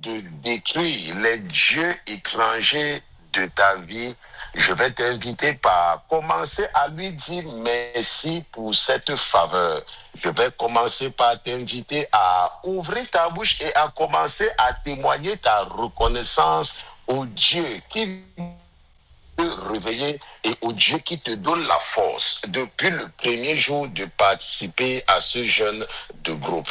de détruire les dieux étrangers de ta vie, je vais t'inviter par commencer à lui dire merci pour cette faveur. Je vais commencer par t'inviter à ouvrir ta bouche et à commencer à témoigner ta reconnaissance au Dieu qui te réveiller et au Dieu qui te donne la force depuis le premier jour de participer à ce jeûne de groupe.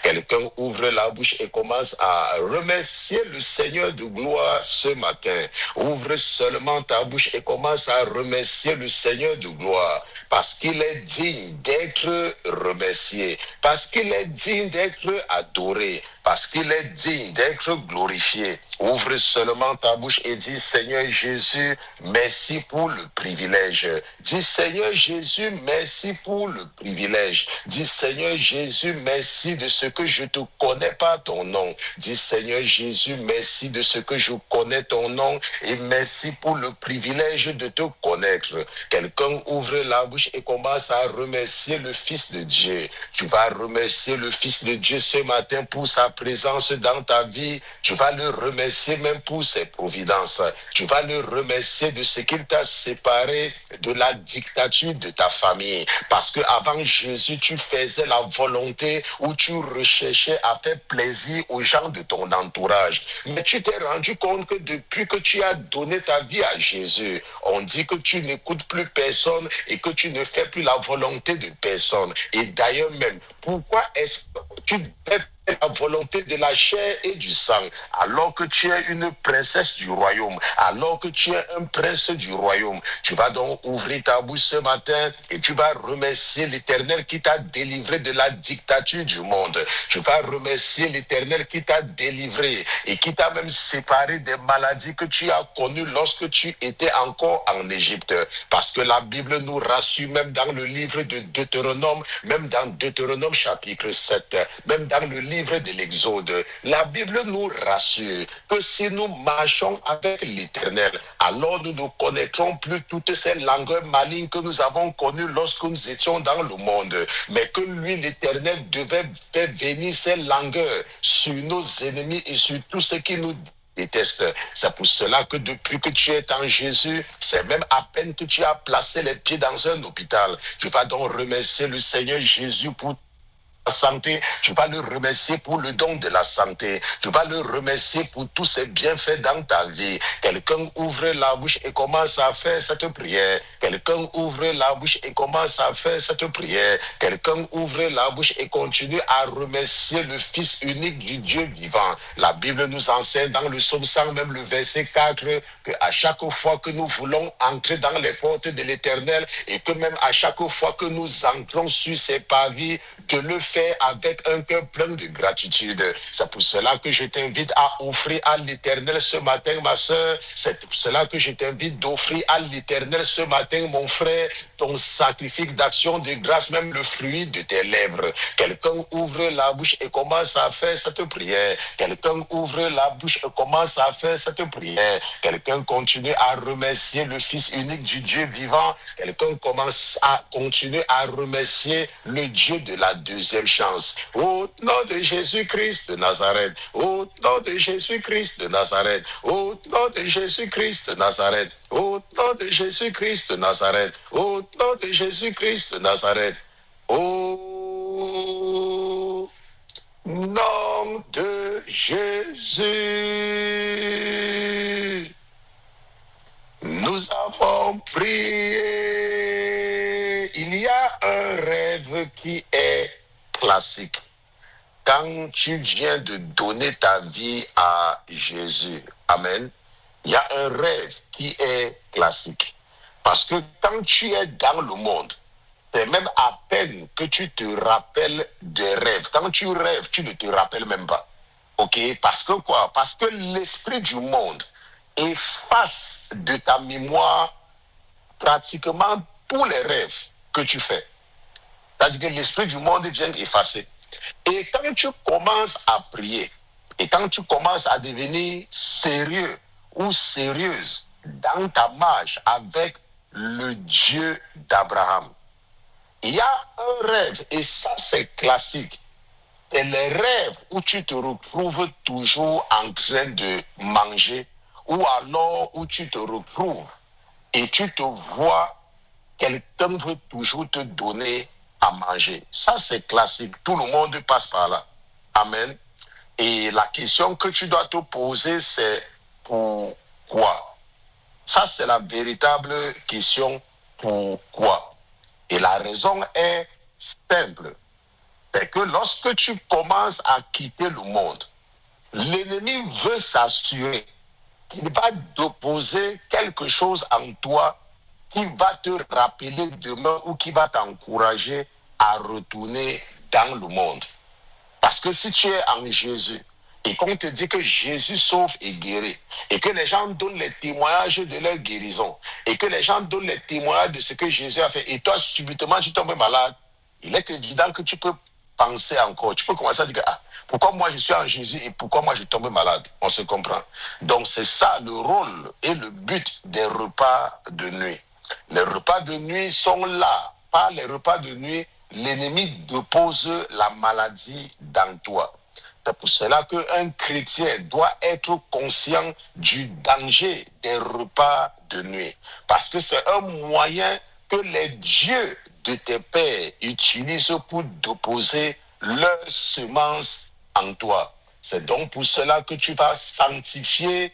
Quelqu'un ouvre la bouche et commence à remercier le Seigneur de gloire ce matin. Ouvre seulement ta bouche et commence à remercier le Seigneur de gloire parce qu'il est digne d'être remercié, parce qu'il est digne d'être adoré, parce qu'il est digne d'être glorifié. Ouvre seulement ta bouche et dis Seigneur Jésus, merci pour le privilège. Dis Seigneur Jésus, merci pour le privilège. Dis Seigneur Jésus, merci de ce que je te connais pas ton nom. Dis Seigneur Jésus, merci de ce que je connais ton nom et merci pour le privilège de te connaître. Quelqu'un ouvre la bouche et commence à remercier le Fils de Dieu. Tu vas remercier le Fils de Dieu ce matin pour sa présence dans ta vie. Tu vas le remercier même pour ses providences. Tu vas le remercier de ce qu'il t'a séparé de la dictature de ta famille. Parce que avant Jésus, tu faisais la volonté où tu recherchais à faire plaisir aux gens de ton entourage. Mais tu t'es rendu compte que depuis que tu as donné ta vie à Jésus, on dit que tu n'écoutes plus personne et que tu ne fais plus la volonté de personne. Et d'ailleurs même, pourquoi est-ce que tu fais la volonté de la chair et du sang, alors que tu es une princesse du royaume, alors que tu es un prince du royaume? Tu vas donc ouvrir ta bouche ce matin et tu vas remercier l'Éternel qui t'a délivré de la dictature du monde. Tu vas remercier l'Éternel qui t'a délivré et qui t'a même séparé des maladies que tu as connues lorsque tu étais encore en Égypte. Parce que la Bible nous rassure même dans le livre de Deutéronome, même dans Deutéronome chapitre 7, même dans le livre de l'Exode, la Bible nous rassure que si nous marchons avec l'Éternel, alors nous ne connaîtrons plus toutes ces langueurs malignes que nous avons connues lorsque nous étions dans le monde, mais que lui, l'Éternel, devait faire venir ces langueurs sur nos ennemis et sur tous ceux qui nous détestent. C'est pour cela que depuis que tu es en Jésus, c'est même à peine que tu as placé les pieds dans un hôpital. Tu vas donc remercier le Seigneur Jésus pour santé, tu vas le remercier pour le don de la santé, tu vas le remercier pour tous ses bienfaits dans ta vie. Quelqu'un ouvre la bouche et commence à faire cette prière. Quelqu'un ouvre la bouche et commence à faire cette prière. Quelqu'un ouvre la bouche et continue à remercier le Fils unique du Dieu vivant. La Bible nous enseigne dans le psaume 100, même le verset 4, que à chaque fois que nous voulons entrer dans les portes de l'Éternel et que même à chaque fois que nous entrons sur ses parvis, de le faire avec un cœur plein de gratitude. C'est pour cela que je t'invite à offrir à l'Éternel ce matin, ma soeur. C'est pour cela que je t'invite d'offrir à l'Éternel ce matin, mon frère, ton sacrifice d'action de grâce, même le fruit de tes lèvres. Quelqu'un ouvre la bouche et commence à faire cette prière. Quelqu'un ouvre la bouche et commence à faire cette prière. Quelqu'un continue à remercier le Fils unique du Dieu vivant. Quelqu'un commence à continuer à remercier le Dieu de la deuxième chance. Au nom de Jésus-Christ de Nazareth. Au nom de Jésus-Christ de Nazareth. Au nom de Jésus-Christ de Nazareth. Au nom de Jésus-Christ de Nazareth. Au nom de Jésus-Christ de Nazareth. Au nom de Jésus. Nous avons prié. Il y a un rêve qui est classique. Quand tu viens de donner ta vie à Jésus, amen, il y a un rêve qui est classique. Parce que quand tu es dans le monde, c'est même à peine que tu te rappelles des rêves. Quand tu rêves, tu ne te rappelles même pas. Ok? Parce que quoi? Parce que l'esprit du monde efface de ta mémoire pratiquement tous les rêves que tu fais. C'est-à-dire que l'esprit du monde vient effacer. Et quand tu commences à prier, et quand tu commences à devenir sérieux ou sérieuse dans ta marche avec le Dieu d'Abraham, il y a un rêve, et ça c'est classique. C'est les rêves où tu te retrouves toujours en train de manger, ou alors où tu te retrouves et tu te vois, quelqu'un veut toujours te donner à manger. Ça, c'est classique. Tout le monde passe par là. Amen. Et la question que tu dois te poser, c'est pourquoi? Ça, c'est la véritable question. Pourquoi? Et la raison est simple. C'est que lorsque tu commences à quitter le monde, l'ennemi veut s'assurer qu'il va déposer quelque chose en toi qui va te rappeler demain ou qui va t'encourager à retourner dans le monde. Parce que si tu es en Jésus et qu'on te dit que Jésus sauve et guérit, et que les gens donnent les témoignages de leur guérison, et que les gens donnent les témoignages de ce que Jésus a fait, et toi, subitement, tu tombes malade, il est évident que tu peux penser encore. Tu peux commencer à dire, ah, pourquoi moi je suis en Jésus et pourquoi moi je tombe malade? On se comprend. Donc c'est ça le rôle et le but des repas de nuit. Les repas de nuit sont là. Par les repas de nuit, l'ennemi dépose la maladie dans toi. C'est pour cela qu'un chrétien doit être conscient du danger des repas de nuit. Parce que c'est un moyen que les dieux de tes pères utilisent pour déposer leurs semences en toi. C'est donc pour cela que tu vas sanctifier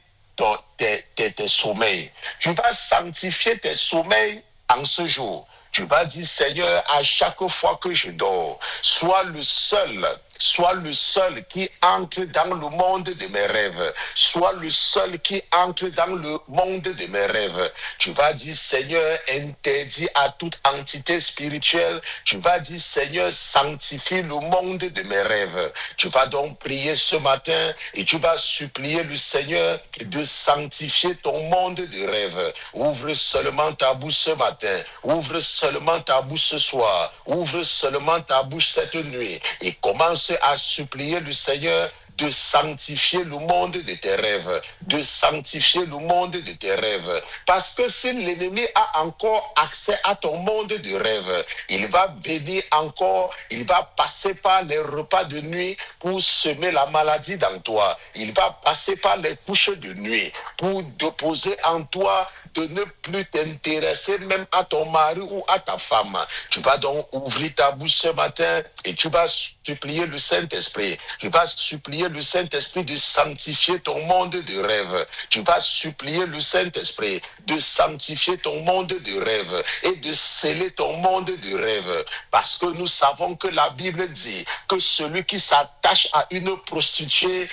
tes sommeils. Tu vas sanctifier tes sommeils en ce jour. Tu vas dire, Seigneur, à chaque fois que je dors, sois le seul qui entre dans le monde de mes rêves. Sois le seul qui entre dans le monde de mes rêves. Tu vas dire, Seigneur, interdis à toute entité spirituelle. Tu vas dire, Seigneur, sanctifie le monde de mes rêves. Tu vas donc prier ce matin et tu vas supplier le Seigneur de sanctifier ton monde de rêve. Ouvre seulement ta bouche ce matin. Ouvre seulement ta bouche ce soir. Ouvre seulement ta bouche cette nuit et commence à supplier le Seigneur de sanctifier le monde de tes rêves, de sanctifier le monde de tes rêves. Parce que si l'ennemi a encore accès à ton monde de rêve, il va venir encore, il va passer par les repas de nuit pour semer la maladie dans toi. Il va passer par les couches de nuit pour déposer en toi de ne plus t'intéresser même à ton mari ou à ta femme. Tu vas donc ouvrir ta bouche ce matin et tu vas supplier le Saint-Esprit. Tu vas supplier le Saint-Esprit de sanctifier ton monde de rêve. Tu vas supplier le Saint-Esprit de sanctifier ton monde de rêve et de sceller ton monde de rêve. Parce que nous savons que la Bible dit que celui qui s'attache à une prostituée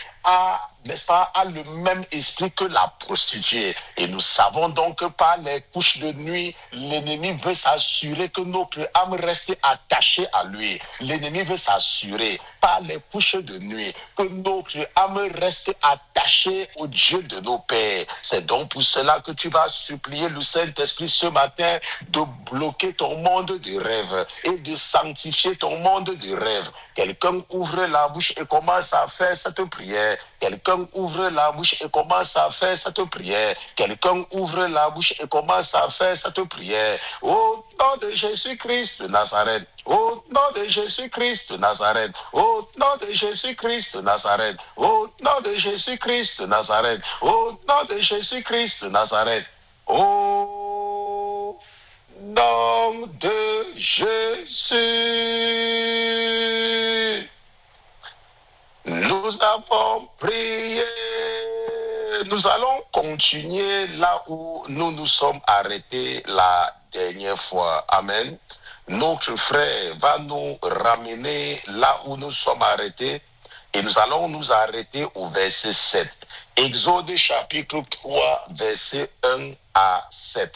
n'est-ce pas, a le même esprit que la prostituée. Et nous savons donc que par les couches de nuit, l'ennemi veut s'assurer que notre âme reste attachée à lui. L'ennemi veut s'assurer par les couches de nuit que notre âme reste attachée au Dieu de nos pères. C'est donc pour cela que tu vas supplier le Saint-Esprit ce matin de bloquer ton monde de rêve et de sanctifier ton monde de rêve. Quelqu'un ouvre la bouche et commence à faire cette prière. Quelqu'un ouvre la bouche et commence à faire cette prière. Quelqu'un ouvre la bouche et commence à faire cette prière. Au nom de Jésus-Christ de Nazareth. Au nom de Jésus-Christ de Nazareth. Au nom de Jésus-Christ de Nazareth. Au nom de Jésus-Christ de Nazareth. Au nom de Jésus-Christ de Nazareth. Au nom de Jésus. Nous avons prié. Nous allons continuer là où nous nous sommes arrêtés la dernière fois. Amen. Notre frère va nous ramener là où nous sommes arrêtés et nous allons nous arrêter au verset 7. Exode chapitre 3, verset 1 à 7.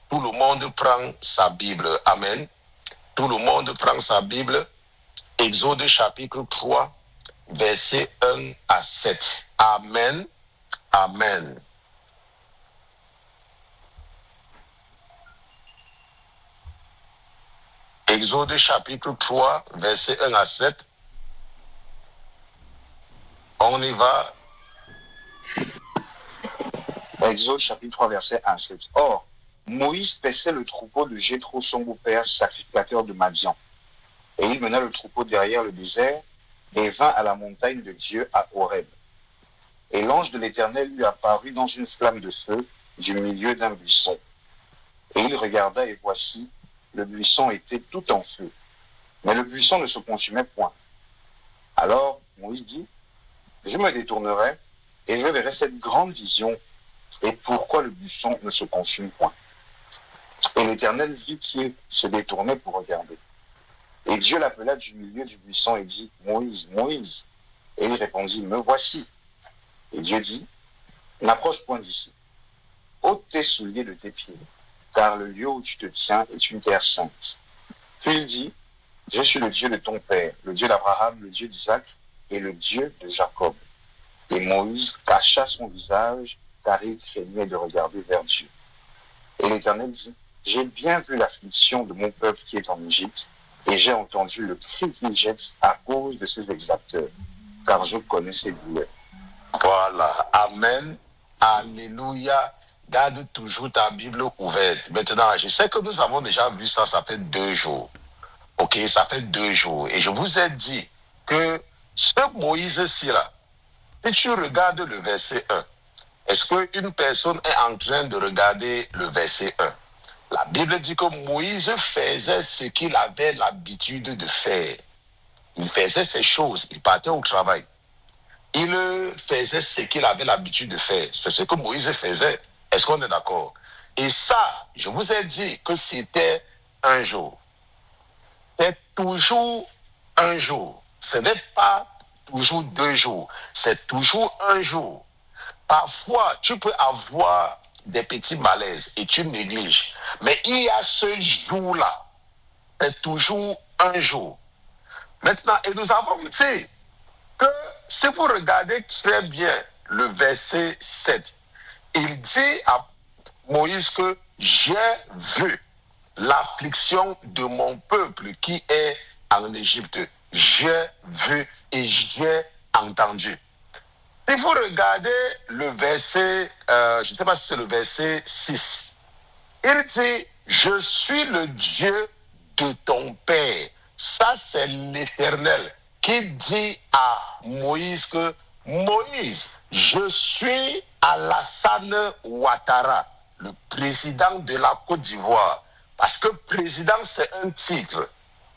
Tout le monde prend sa Bible. Amen. Tout le monde prend sa Bible. Exode chapitre 3, verset 1 à 7. Amen. Amen. Exode chapitre 3, verset 1 à 7. On y va. Exode chapitre 3, verset 1 à 7. Or, Moïse paissait le troupeau de Jéthro, son beau-père, sacrificateur de Madian. Et il mena le troupeau derrière le désert, et vint à la montagne de Dieu à Horeb. Et l'ange de l'Éternel lui apparut dans une flamme de feu du milieu d'un buisson. Et il regarda, et voici, le buisson était tout en feu, mais le buisson ne se consumait point. Alors Moïse dit, je me détournerai, et je verrai cette grande vision, et pourquoi le buisson ne se consume point. Et l'Éternel vit qu'il se détournait pour regarder. Et Dieu l'appela du milieu du buisson et dit, Moïse, Moïse. Et il répondit, me voici. Et Dieu dit, n'approche point d'ici. Ôte tes souliers de tes pieds, car le lieu où tu te tiens est une terre sainte. Puis il dit, je suis le Dieu de ton père, le Dieu d'Abraham, le Dieu d'Isaac et le Dieu de Jacob. Et Moïse cacha son visage, car il craignait de regarder vers Dieu. Et l'Éternel dit, j'ai bien vu l'affliction de mon peuple qui est en Égypte, et j'ai entendu le cri qu'il jette à cause de ses exacteurs, car je connais ses douleurs. Voilà. Amen. Alléluia. Garde toujours ta Bible ouverte. Maintenant, je sais que nous avons déjà vu ça, ça fait 2 jours. Ok, ça fait 2 jours. Et je vous ai dit que ce Moïse-ci là, si tu regardes le verset 1, est-ce qu'une personne est en train de regarder le verset 1? La Bible dit que Moïse faisait ce qu'il avait l'habitude de faire. Il faisait ces choses, il partait au travail. Il faisait ce qu'il avait l'habitude de faire. C'est ce que Moïse faisait. Est-ce qu'on est d'accord? Et ça, je vous ai dit que c'était un jour. C'est toujours un jour. Ce n'est pas toujours 2 jours. C'est toujours un jour. Parfois, tu peux avoir des petits malaises et tu négliges. Mais il y a ce jour-là. C'est toujours un jour. Maintenant, et nous avons dit que si vous regardez très bien le verset 7, il dit à Moïse que j'ai vu l'affliction de mon peuple qui est en Égypte. J'ai vu et j'ai entendu. Si vous regardez le verset, je ne sais pas si c'est le verset 6, il dit, je suis le Dieu de ton père. Ça, c'est l'Éternel qui dit à Moïse que, Moïse, je suis Alassane Ouattara, le président de la Côte d'Ivoire. Parce que président, c'est un titre.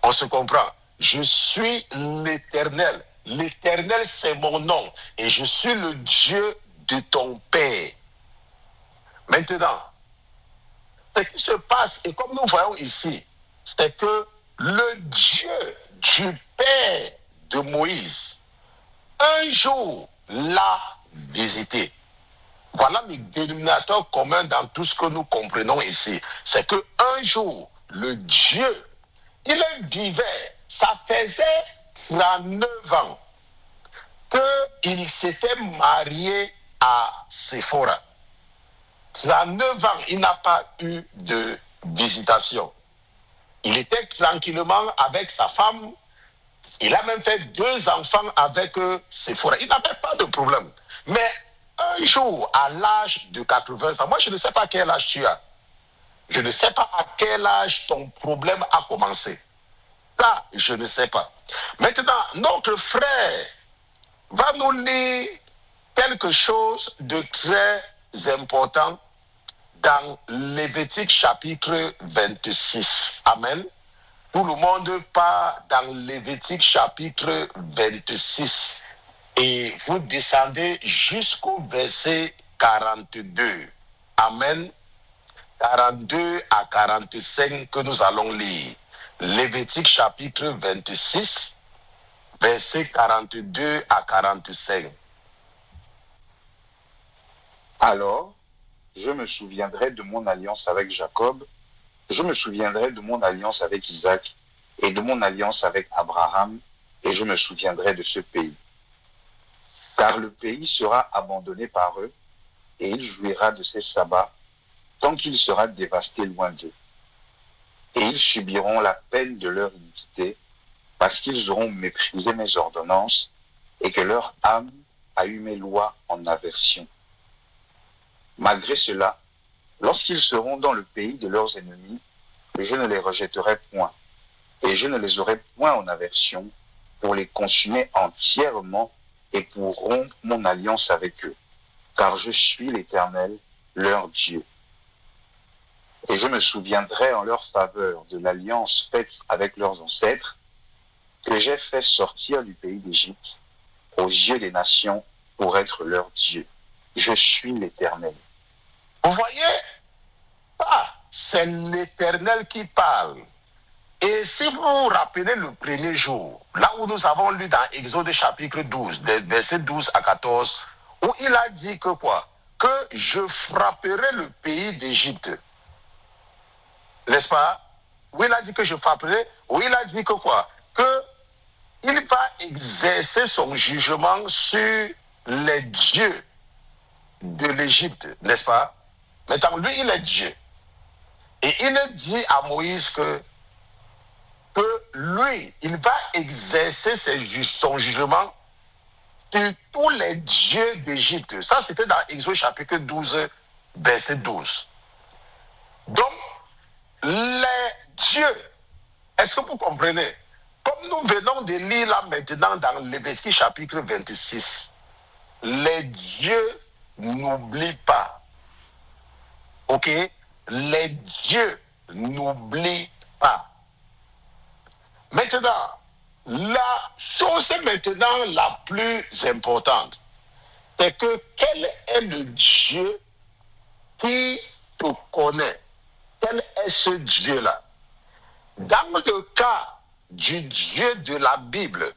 On se comprend. Je suis l'Éternel. L'Éternel, c'est mon nom. Et je suis le Dieu de ton père. Maintenant, ce qui se passe, et comme nous voyons ici, c'est que le Dieu du père de Moïse, un jour, l'a visité. Voilà le dénominateur commun dans tout ce que nous comprenons ici. C'est que un jour, le Dieu, il vivait, ça faisait 39 ans qu'il s'était marié à Séphora. 39 ans, il n'a pas eu de visitation. Il était tranquillement avec sa femme. Il a même fait 2 enfants avec Séphora. Il n'avait pas de problème. Mais un jour, à l'âge de 80 ans, moi je ne sais pas quel âge tu as. Je ne sais pas à quel âge ton problème a commencé. Ça, je ne sais pas. Maintenant, notre frère va nous lire quelque chose de très important dans Lévitique chapitre 26. Amen. Tout le monde part dans Lévitique chapitre 26. Et vous descendez jusqu'au verset 42. Amen. 42 à 45 que nous allons lire. Lévitique chapitre 26, verset 42 à 45. Alors, je me souviendrai de mon alliance avec Jacob, je me souviendrai de mon alliance avec Isaac et de mon alliance avec Abraham, et je me souviendrai de ce pays. Car le pays sera abandonné par eux, et il jouira de ses sabbats, tant qu'il sera dévasté loin d'eux. Et ils subiront la peine de leur iniquité, parce qu'ils auront méprisé mes ordonnances, et que leur âme a eu mes lois en aversion. Malgré cela, lorsqu'ils seront dans le pays de leurs ennemis, je ne les rejetterai point, et je ne les aurai point en aversion, pour les consumer entièrement et pour rompre mon alliance avec eux, car je suis l'Éternel, leur Dieu. Et je me souviendrai en leur faveur de l'alliance faite avec leurs ancêtres, que j'ai fait sortir du pays d'Égypte aux yeux des nations pour être leur Dieu. Je suis l'Éternel. Vous voyez? C'est l'Éternel qui parle. Et si vous vous rappelez le premier jour, là où nous avons lu dans Exode chapitre 12, des versets 12 à 14, où il a dit que quoi? Que je frapperai le pays d'Égypte. N'est-ce pas? Où il a dit que je frapperai, où il a dit que quoi? Que il va exercer son jugement sur les dieux de l'Égypte, n'est-ce pas? Maintenant, lui, il est Dieu. Et il dit à Moïse que lui, il va exercer son jugement sur tous les dieux d'Égypte. Ça, c'était dans Exode chapitre 12, verset 12. Donc, les dieux, est-ce que vous comprenez? Comme nous venons de lire là maintenant dans Lévitique chapitre 26, les dieux n'oublient pas. Ok? Les dieux n'oublient pas. Maintenant, la chose maintenant la plus importante, c'est que quel est le Dieu qui te connaît? Quel est ce Dieu-là? Dans le cas du Dieu de la Bible,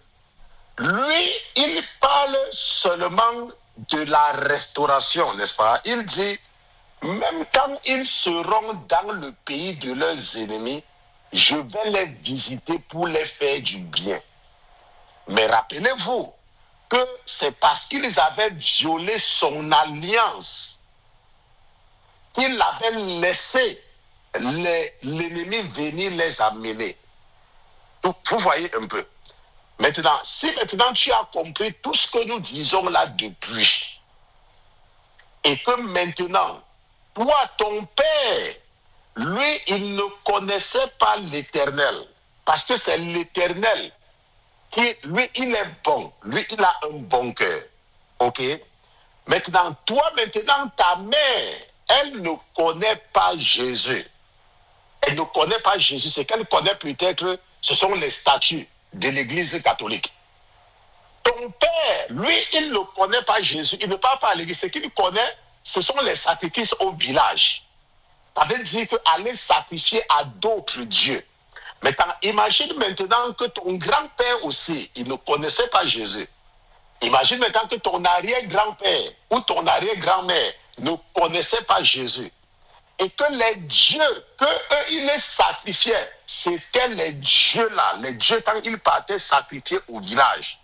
lui, il parle seulement de la restauration, n'est-ce pas? Il dit, même quand ils seront dans le pays de leurs ennemis, je vais les visiter pour les faire du bien. Mais rappelez-vous que c'est parce qu'ils avaient violé son alliance qu'il avait laissé l'ennemi venir les amener. Donc, vous voyez un peu. Maintenant, si maintenant tu as compris tout ce que nous disons là depuis, et que maintenant, toi, ton père, lui, il ne connaissait pas l'Éternel, parce que c'est l'Éternel qui, lui, il est bon, lui, il a un bon cœur. Ok? Maintenant, toi, maintenant, ta mère, elle ne connaît pas Jésus. Elle ne connaît pas Jésus. Ce qu'elle connaît peut-être, ce sont les statuts de l'Église catholique. Ton père, lui, il ne connaît pas Jésus. Il ne parle pas à l'Église. Ce qu'il connaît, ce sont les sacrifices au village. Ça veut dire qu'aller sacrifier à d'autres dieux. Maintenant, imagine maintenant que ton grand-père aussi, il ne connaissait pas Jésus. Imagine maintenant que ton arrière-grand-père ou ton arrière-grand-mère ne connaissait pas Jésus. Et que les dieux, qu'eux, ils les sacrifiaient, c'était les dieux-là. Les dieux, quand ils partaient sacrifier au village.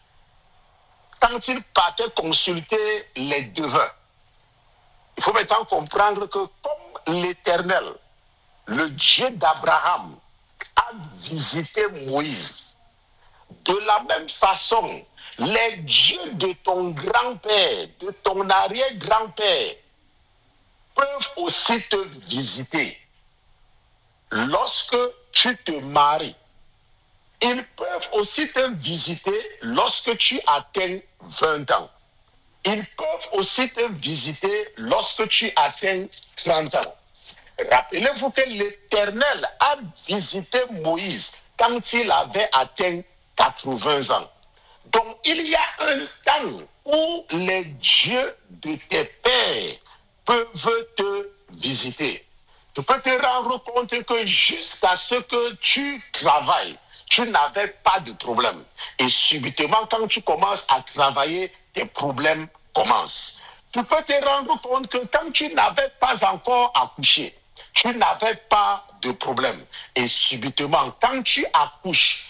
Quand ils partaient consulter les devins. Il faut maintenant comprendre que comme l'Éternel, le Dieu d'Abraham, a visité Moïse, de la même façon, les dieux de ton grand-père, de ton arrière-grand-père, peuvent aussi te visiter. Lorsque tu te maries, ils peuvent aussi te visiter lorsque tu atteins 20 ans. Ils peuvent aussi te visiter lorsque tu atteins 30 ans. Rappelez-vous que l'Éternel a visité Moïse quand il avait atteint 80 ans. Donc il y a un temps où les dieux de tes pères peuvent te visiter. Tu peux te rendre compte que jusqu'à ce que tu travailles, tu n'avais pas de problème. Et subitement, quand tu commences à travailler, tes problèmes commencent. Tu peux te rendre compte que quand tu n'avais pas encore accouché, tu n'avais pas de problème. Et subitement, quand tu accouches,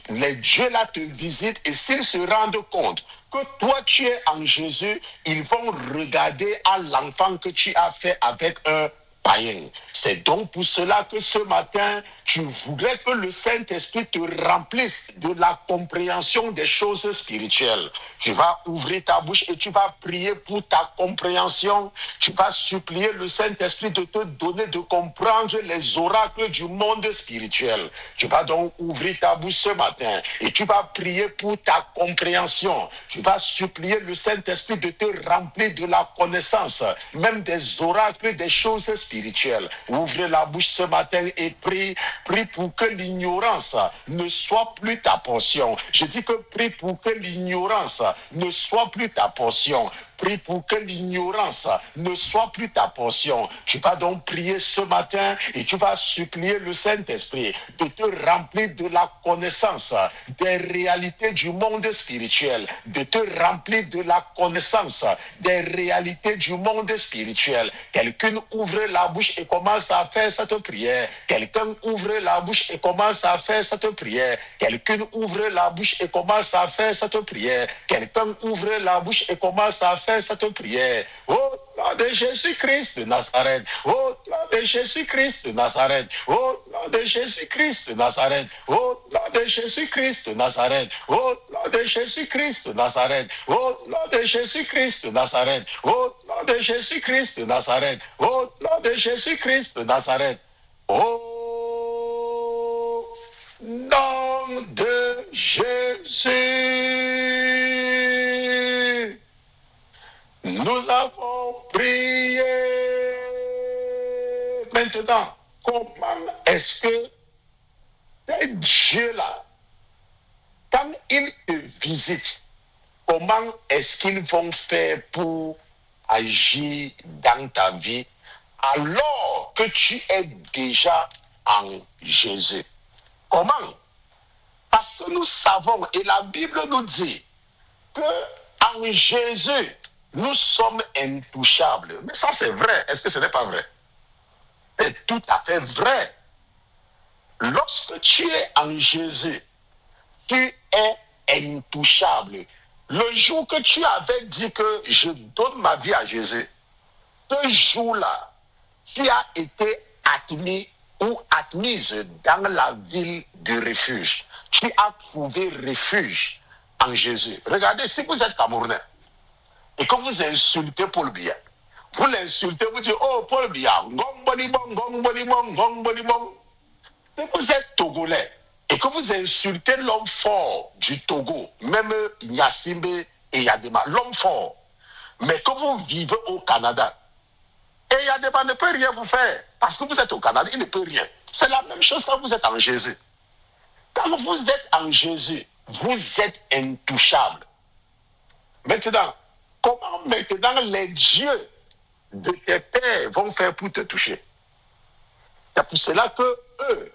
les dieux là te visitent et s'ils se rendent compte que toi tu es en Jésus, ils vont regarder à l'enfant que tu as fait avec un païens. C'est donc pour cela que ce matin, tu voudrais que le Saint-Esprit te remplisse de la compréhension des choses spirituelles. Tu vas ouvrir ta bouche et tu vas prier pour ta compréhension. Tu vas supplier le Saint-Esprit de te donner de comprendre les oracles du monde spirituel. Tu vas donc ouvrir ta bouche ce matin et tu vas prier pour ta compréhension. Tu vas supplier le Saint-Esprit de te remplir de la connaissance, même des oracles, des choses spirituelles. Ouvre la bouche ce matin et prie pour que l'ignorance ne soit plus ta portion. Je dis que prie pour que l'ignorance ne soit plus ta portion. Prie pour que l'ignorance ne soit plus ta portion. Tu vas donc prier ce matin et tu vas supplier le Saint-Esprit de te remplir de la connaissance des réalités du monde spirituel, de te remplir de la connaissance des réalités du monde spirituel. Quelqu'un ouvre la bouche et commence à faire cette prière. Quelqu'un ouvre la bouche et commence à faire cette prière. Quelqu'un ouvre la bouche et commence à faire cette prière. Quelqu'un ouvre la bouche et commence à faire cette prière. Oh, nom de Jésus-Christ de Nazareth. Oh, nom de Jésus-Christ de Nazareth. Oh, nom de Jésus-Christ de Nazareth. Oh, nom de Jésus-Christ de Nazareth. Oh, nom de Jésus-Christ de Nazareth. Oh, nom de Jésus-Christ de Nazareth. Oh, nom de Jésus-Christ de Nazareth. Oh, nom de Jésus-Christ de Nazareth. Oh, nom de Jésus. Nous avons prié. Maintenant, comment est-ce que ces dieux-là, quand ils te visitent, comment est-ce qu'ils vont faire pour agir dans ta vie alors que tu es déjà en Jésus? Comment? Parce que nous savons, et la Bible nous dit, que en Jésus, nous sommes intouchables. Mais ça, c'est vrai. Est-ce que ce n'est pas vrai? C'est tout à fait vrai. Lorsque tu es en Jésus, tu es intouchable. Le jour que tu avais dit que je donne ma vie à Jésus, ce jour-là, tu as été admis ou admise dans la ville de refuge. Tu as trouvé refuge en Jésus. Regardez, si vous êtes Camerounais et que vous insultez Paul Biya, vous l'insultez, vous dites, oh Paul Biya, gong boni bong, gong boni bong, gong boni bong. Si vous êtes Togolais et que vous insultez l'homme fort du Togo, même Yassimbe et Yadema, l'homme fort, mais que vous vivez au Canada, et Yadema ne peut rien vous faire, parce que vous êtes au Canada, il ne peut rien. C'est la même chose quand vous êtes en Jésus. Quand vous êtes en Jésus, vous êtes intouchable. Maintenant, comment maintenant les dieux de tes pères vont faire pour te toucher? C'est pour cela que eux,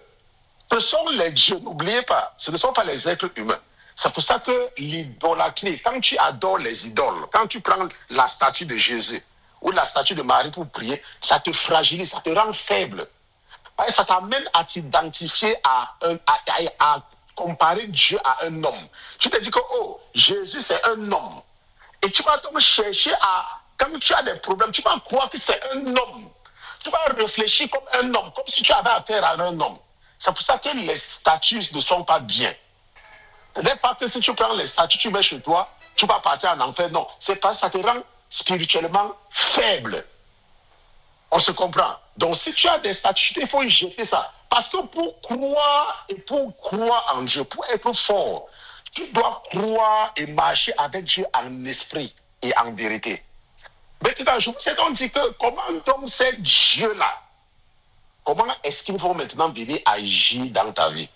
ce sont les dieux, n'oubliez pas, ce ne sont pas les êtres humains. C'est pour ça que l'idolâtrie, quand tu adores les idoles, quand tu prends la statue de Jésus ou la statue de Marie pour prier, ça te fragilise, ça te rend faible. Ça t'amène à t'identifier à comparer Dieu à un homme. Tu te dis que, oh, Jésus c'est un homme. Et tu vas donc chercher à, quand tu as des problèmes, tu vas croire que c'est un homme. Tu vas réfléchir comme un homme, comme si tu avais affaire à un homme. C'est pour ça que les statues ne sont pas bien. Ce n'est pas que si tu prends les statues, tu mets chez toi, tu vas partir en enfer. Non, c'est parce que ça te rend spirituellement faible. On se comprend. Donc si tu as des statues, il faut jeter ça. Parce que pour croire et pour croire en Dieu, pour être fort, tu dois croire et marcher avec Dieu en esprit et en vérité. Maintenant, je vous ai donc dit que comment donc ces dieux-là, comment est-ce qu'ils vont maintenant venir agir dans ta vie?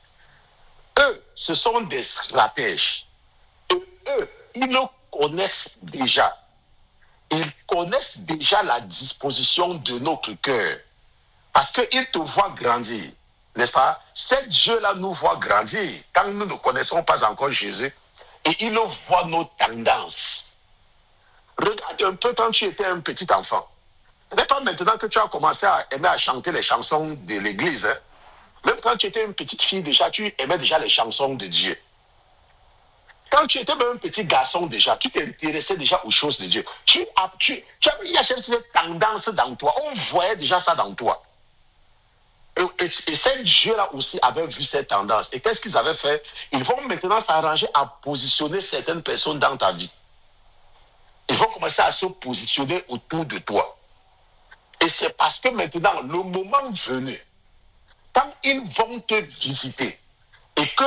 Eux, ce sont des stratèges. Et eux, ils le connaissent déjà. Ils connaissent déjà la disposition de notre cœur. Parce qu'ils te voient grandir. N'est-ce pas? Ces dieux-là nous voient grandir quand nous ne connaissons pas encore Jésus. Et ils voient nos tendances. Regarde un peu quand tu étais un petit enfant. Ce n'est pas maintenant que tu as commencé à aimer à chanter les chansons de l'église. Hein? Même quand tu étais une petite fille, déjà, tu aimais déjà les chansons de Dieu. Quand tu étais même un petit garçon déjà, tu t'intéressais déjà aux choses de Dieu. Il y a cette tendance dans toi. On voyait déjà ça dans toi. Et ces dieux-là aussi avaient vu cette tendance. Et qu'est-ce qu'ils avaient fait? Ils vont maintenant s'arranger à positionner certaines personnes dans ta vie. Ils vont commencer à se positionner autour de toi. Et c'est parce que maintenant, le moment venu, quand ils vont te visiter, et que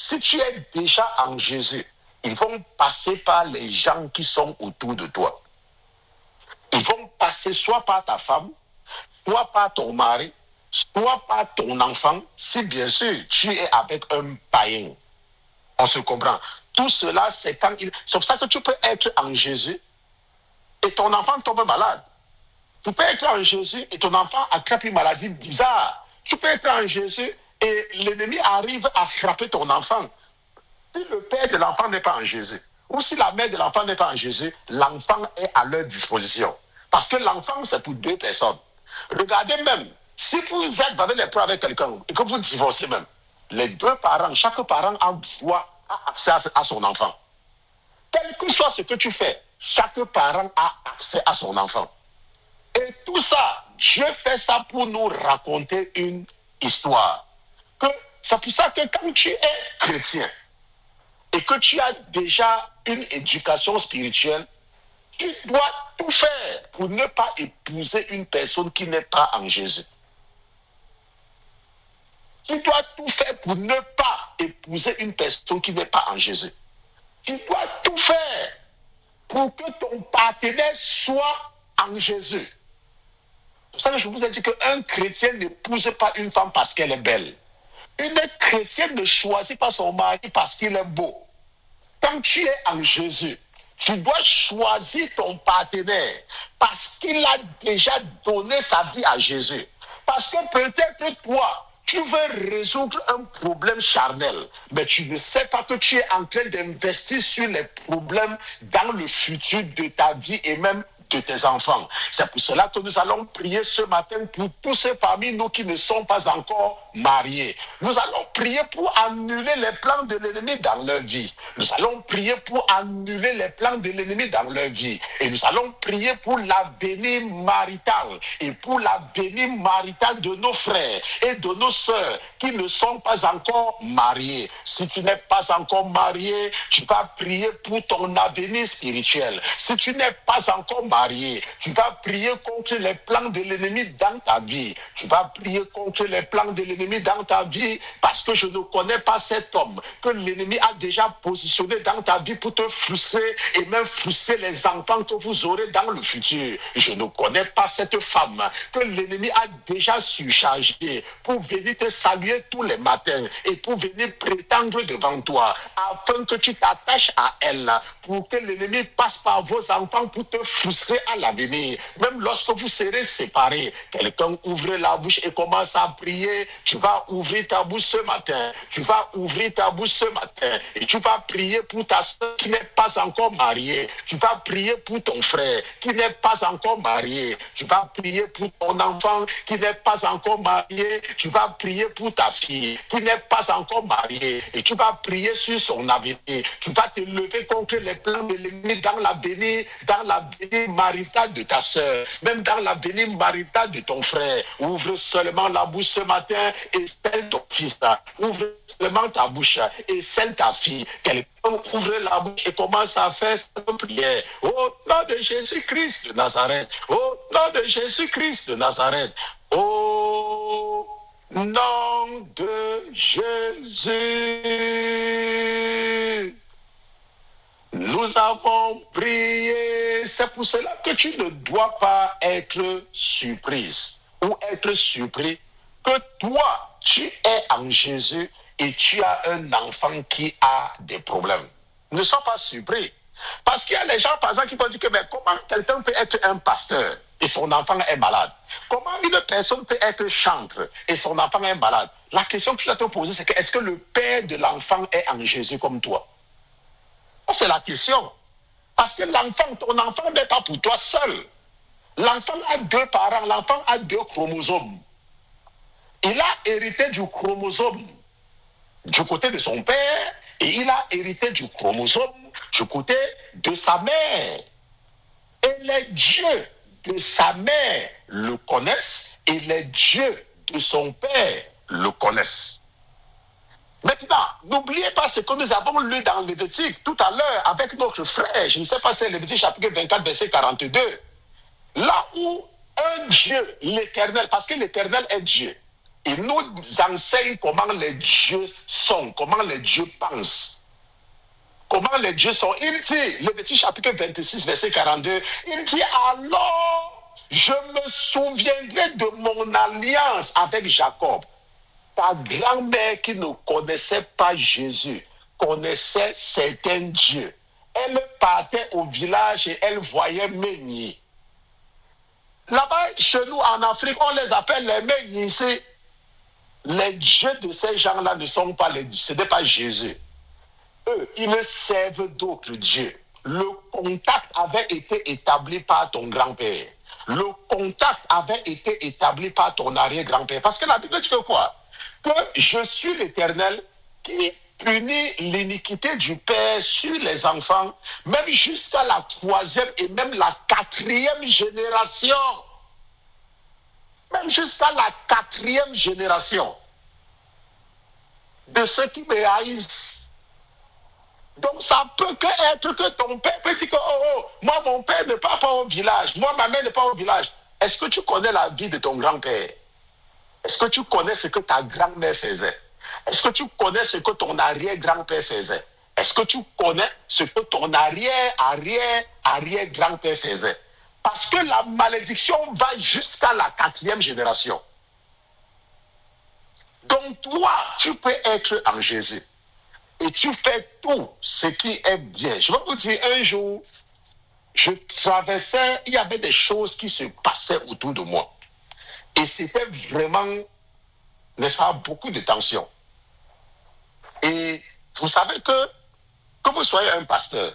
si tu es déjà en Jésus, ils vont passer par les gens qui sont autour de toi. Ils vont passer soit par ta femme, soit par ton mari, soit par ton enfant, si bien sûr tu es avec un païen. On se comprend. Tout cela, c'est quand il... C'est pour ça que tu peux être en Jésus et ton enfant tombe malade. Tu peux être en Jésus et ton enfant attrape une maladie bizarre. Tu peux être en Jésus et l'ennemi arrive à frapper ton enfant. Si le père de l'enfant n'est pas en Jésus, ou si la mère de l'enfant n'est pas en Jésus, l'enfant est à leur disposition. Parce que l'enfant, c'est pour deux personnes. Regardez même, si vous êtes avec les problèmes avec quelqu'un et que vous divorcez même, les deux parents, chaque parent a droit à accès à son enfant. Quel que soit ce que tu fais, chaque parent a accès à son enfant. Et tout ça, Dieu fait ça pour nous raconter une histoire. C'est pour ça que quand tu es chrétien et que tu as déjà une éducation spirituelle, tu dois tout faire pour ne pas épouser une personne qui n'est pas en Jésus. Tu dois tout faire pour ne pas épouser une personne qui n'est pas en Jésus. Tu dois tout faire pour que ton partenaire soit en Jésus. C'est pour ça que je vous ai dit qu'un chrétien n'épouse pas une femme parce qu'elle est belle. Une chrétienne ne choisit pas son mari parce qu'il est beau. Quand tu es en Jésus, tu dois choisir ton partenaire parce qu'il a déjà donné sa vie à Jésus. Parce que peut-être toi, tu veux résoudre un problème charnel, mais tu ne sais pas que tu es en train d'investir sur les problèmes dans le futur de ta vie et même de tes enfants. C'est pour cela que nous allons prier ce matin pour tous ceux parmi nous qui ne sont pas encore mariés. Nous allons prier pour annuler les plans de l'ennemi dans leur vie. Nous allons prier pour annuler les plans de l'ennemi dans leur vie. Et nous allons prier pour l'avenir marital et pour l'avenir marital de nos frères et de nos sœurs qui ne sont pas encore mariés. Si tu n'es pas encore marié, tu vas prier pour ton avenir spirituel. Si tu n'es pas encore marié, tu vas prier contre les plans de l'ennemi dans ta vie. Tu vas prier contre les plans de l'ennemi dans ta vie parce que je ne connais pas cet homme que l'ennemi a déjà positionné dans ta vie pour te frustrer et même frustrer les enfants que vous aurez dans le futur. Je ne connais pas cette femme que l'ennemi a déjà surchargée pour venir te saluer tous les matins et pour venir prétendre devant toi afin que tu t'attaches à elle pour que l'ennemi passe par vos enfants pour te frustrer à l'avenir. Même lorsque vous serez séparés, quelqu'un ouvre la bouche et commence à prier. Tu vas ouvrir ta bouche ce matin. Tu vas ouvrir ta bouche ce matin et tu vas prier pour ta soeur qui n'est pas encore mariée. Tu vas prier pour ton frère qui n'est pas encore marié. Tu vas prier pour ton enfant qui n'est pas encore marié. Tu vas prier pour ta fille qui n'est pas encore mariée et tu vas prier sur son avenir. Tu vas te lever contre les plans de l'ennemi dans l'avenir marital de ta soeur, même dans l'avenir marital de ton frère. Ouvre seulement la bouche ce matin et scelle ton fils. Ouvre seulement ta bouche et scelle ta fille. Quelqu'un ouvre la bouche et commence à faire cette prière. Au nom de Jésus-Christ de Nazareth. Au nom de Jésus-Christ de Nazareth. Au nom de Jésus. Nous avons prié. C'est pour cela que tu ne dois pas être surprise ou être surpris que toi, tu es en Jésus et tu as un enfant qui a des problèmes. Ne sois pas surpris. Parce qu'il y a les gens, par exemple, qui vont dire que mais comment quelqu'un peut être un pasteur et son enfant est malade? Comment une personne peut être chantre et son enfant est malade? La question que tu dois te poser, c'est que est-ce que le père de l'enfant est en Jésus comme toi? C'est la question. Parce que ton enfant n'est pas pour toi seul. L'enfant a deux parents, l'enfant a deux chromosomes. Il a hérité du chromosome du côté de son père Et il a hérité du chromosome du côté de sa mère. Et les dieux de sa mère le connaissent et les dieux de son père le connaissent. Maintenant, n'oubliez pas ce que nous avons lu dans Lévitique tout à l'heure avec notre frère, je ne sais pas si c'est Lévitique chapitre 24, verset 42. Là où un Dieu, l'Éternel, parce que l'Éternel est Dieu, il nous enseigne comment les dieux sont, comment les dieux pensent. Comment les dieux sont. Il dit, Lévitique chapitre 26, verset 42, il dit alors, je me souviendrai de mon alliance avec Jacob. Ta grand-mère qui ne connaissait pas Jésus, connaissait certains dieux. Elle partait au village et elle voyait Méni. Là-bas, chez nous en Afrique, on les appelle les Méni ici. Les dieux de ces gens-là ne sont pas les dieux, ce n'est pas Jésus. Eux, ils servent d'autres dieux. Le contact avait été établi par ton grand-père. Le contact avait été établi par ton arrière-grand-père. Parce que la Bible dit que quoi? Que je suis l'Éternel qui punit l'iniquité du père sur les enfants, même jusqu'à la 3e et même la 4e génération. Même jusqu'à la 4e génération de ceux qui me haïssent. Donc ça peut que être que ton père peut dire que moi mon père ne part pas au village, moi ma mère n'est pas au village. Est-ce que tu connais la vie de ton grand-père? Est-ce que tu connais ce que ta grand-mère faisait? Est-ce que tu connais ce que ton arrière-grand-père faisait? Est-ce que tu connais ce que ton arrière-grand-père faisait? Parce que la malédiction va jusqu'à la 4e génération. Donc toi, tu peux être en Jésus. Et tu fais tout ce qui est bien. Je vais vous dire, un jour, je traversais, il y avait des choses qui se passaient autour de moi. Et c'était vraiment, n'est-ce pas, beaucoup de tension. Et vous savez que vous soyez un pasteur,